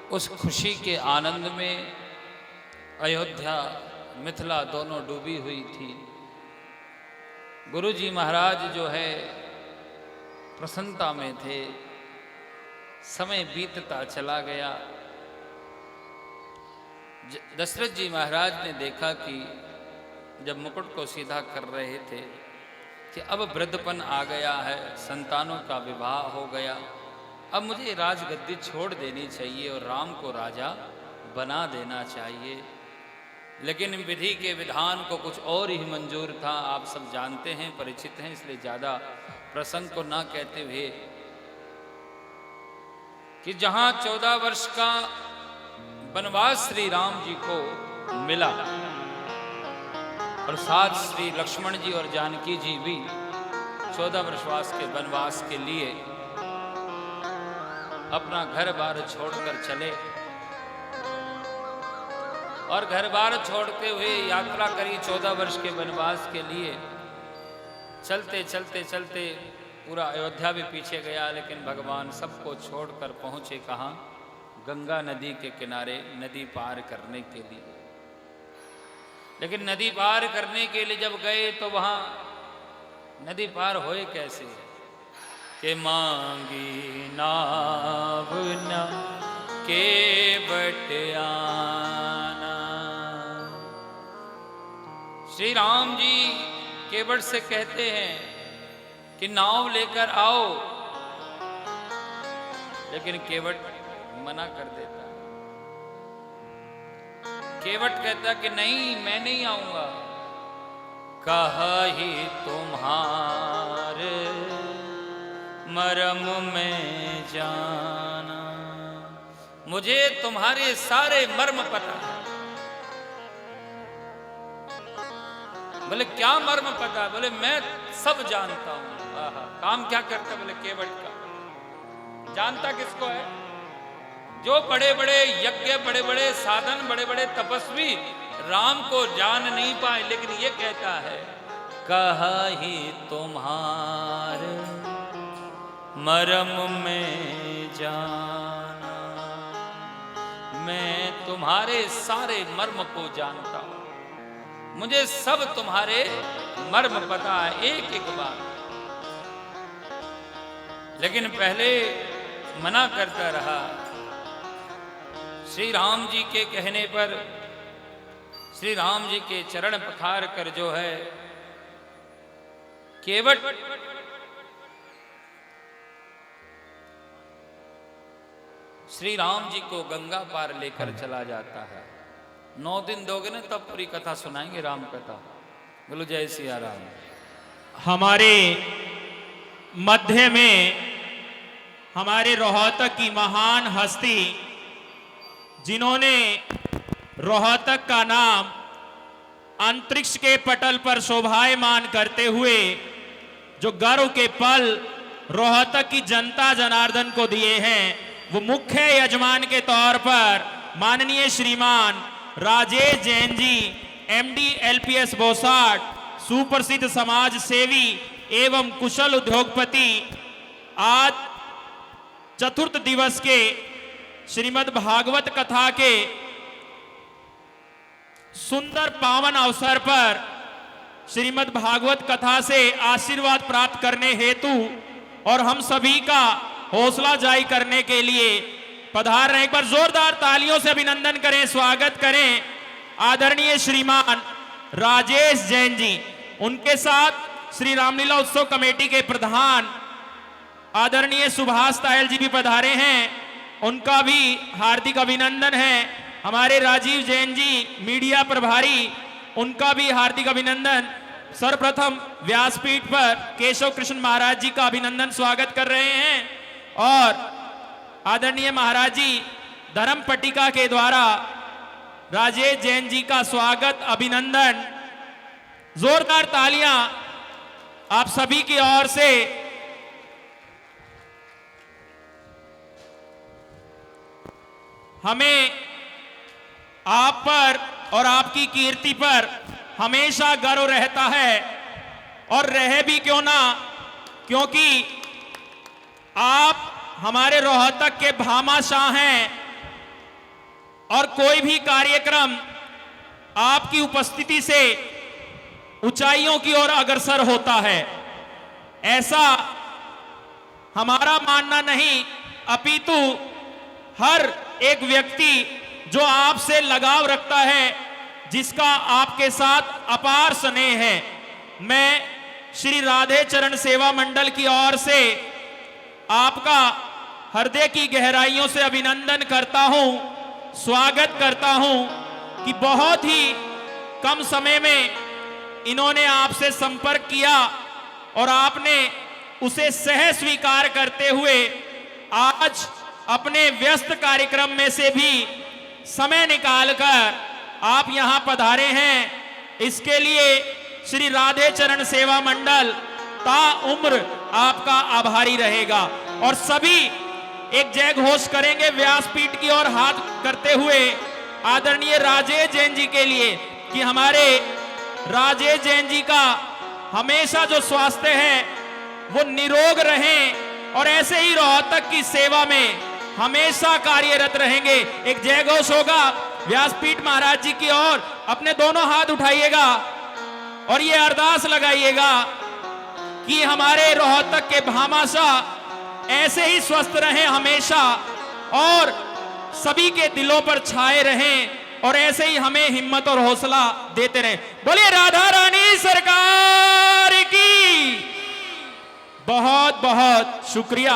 उस खुशी के आनंद में अयोध्या मिथिला दोनों डूबी हुई थी। गुरुजी महाराज जो है प्रसन्नता में थे। समय बीतता चला गया। दशरथ जी महाराज ने देखा कि जब मुकुट को सीधा कर रहे थे कि अब वृद्धपन आ गया है, संतानों का विवाह हो गया, अब मुझे राजगद्दी छोड़ देनी चाहिए और राम को राजा बना देना चाहिए। लेकिन विधि के विधान को कुछ और ही मंजूर था। आप सब जानते हैं, परिचित हैं, इसलिए ज़्यादा प्रसंग को ना कहते हुए कि जहां 14 वर्ष का वनवास श्री राम जी को मिला और साथ श्री लक्ष्मण जी और जानकी जी भी 14 वर्षवास के वनवास के लिए अपना घर बार छोड़कर चले और घर बार छोड़ते हुए यात्रा करी 14 वर्ष के वनवास के लिए। चलते चलते चलते पूरा अयोध्या भी पीछे गया, लेकिन भगवान सबको छोड़कर पहुंचे कहाँ? गंगा नदी के किनारे, नदी पार करने के लिए। लेकिन नदी पार करने के लिए जब गए तो वहां नदी पार होए कैसे? के मांगी नाव न केवट आना। श्री राम जी केवट से कहते हैं कि नाव लेकर आओ, लेकिन केवट मना कर देता। केवट कहता कि नहीं, मैं नहीं आऊंगा। कहा ही तुम्हारे मरम में जाना, मुझे तुम्हारे सारे मर्म पता है। बोले क्या मर्म पता है? बोले मैं सब जानता हूं। काम क्या करता? बोले केवट का। जानता किसको है? जो बड़े बड़े यज्ञ, बड़े बड़े साधन, बड़े बड़े तपस्वी राम को जान नहीं पाए, लेकिन ये कहता है कहा ही तुम्हारे मरम में जाना, मैं तुम्हारे सारे मर्म को जानता हूं, मुझे सब तुम्हारे मर्म पता है, एक एक बात। लेकिन पहले मना करता रहा। श्री राम जी के कहने पर श्री राम जी के चरण पखार कर जो है केवट श्री राम जी को गंगा पार लेकर चला जाता है। 9 दिन दोगे ना तब पूरी कथा सुनाएंगे, राम कथा। बोलो जय सिया राम। हमारे मध्य में हमारे रोहतक की महान हस्ती, जिन्होंने रोहतक का नाम अंतरिक्ष के पटल पर शोभायमान करते हुए जो गर्व के पल रोहतक की जनता जनार्दन को दिए हैं, वो मुख्य यजमान के तौर पर माननीय श्रीमान राजेश जैन जी, एमडी एलपीएस बोसाट, सुप्रसिद्ध समाज सेवी एवं कुशल उद्योगपति, आज चतुर्थ दिवस के श्रीमद् भागवत कथा के सुंदर पावन अवसर पर श्रीमद् भागवत कथा से आशीर्वाद प्राप्त करने हेतु और हम सभी का हौसला जाई करने के लिए पधार रहे। एक बार जोरदार तालियों से अभिनंदन करें, स्वागत करें आदरणीय श्रीमान राजेश जैन जी। उनके साथ श्री रामलीला उत्सव कमेटी के प्रधान आदरणीय सुभाष तायल जी भी पधारे हैं, उनका भी हार्दिक अभिनंदन है। हमारे राजीव जैन जी मीडिया प्रभारी, उनका भी हार्दिक अभिनंदन। सर्वप्रथम व्यासपीठ पर केशव कृष्ण महाराज जी का अभिनंदन स्वागत कर रहे हैं और आदरणीय महाराज जी धर्म पट्टिका के द्वारा राजेश जैन जी का स्वागत अभिनंदन। जोरदार तालियां आप सभी की ओर से। हमें आप पर और आपकी कीर्ति पर हमेशा गर्व रहता है और रहे भी क्यों ना, क्योंकि आप हमारे रोहतक के भामाशाह हैं और कोई भी कार्यक्रम आपकी उपस्थिति से ऊंचाइयों की ओर अग्रसर होता है। ऐसा हमारा मानना नहीं, अपितु हर एक व्यक्ति जो आपसे लगाव रखता है, जिसका आपके साथ अपार स्नेह है, मैं श्री राधे चरण सेवा मंडल की ओर से आपका हृदय की गहराइयों से अभिनंदन करता हूं, स्वागत करता हूं कि बहुत ही कम समय में इन्होंने आपसे संपर्क किया और आपने उसे सह स्वीकार करते हुए आज अपने व्यस्त कार्यक्रम में से भी समय निकालकर आप यहां पधारे हैं। इसके लिए श्री राधे चरण सेवा मंडल ता उम्र आपका आभारी रहेगा। और सभी एक जय घोष करेंगे व्यासपीठ की ओर हाथ करते हुए आदरणीय राजेश जैन जी के लिए कि हमारे राजेश जैन जी का हमेशा जो स्वास्थ्य है वो निरोग रहें और ऐसे ही रोहतक की सेवा में हमेशा कार्यरत रहेंगे। एक जय घोष होगा व्यासपीठ महाराज जी की ओर। अपने दोनों हाथ उठाइएगा और ये अरदास लगाइएगा कि हमारे रोहतक के भामाशाह ऐसे ही स्वस्थ रहें हमेशा और सभी के दिलों पर छाए रहें और ऐसे ही हमें हिम्मत और हौसला देते रहें। बोलिए राधा रानी सरकार की। बहुत बहुत शुक्रिया।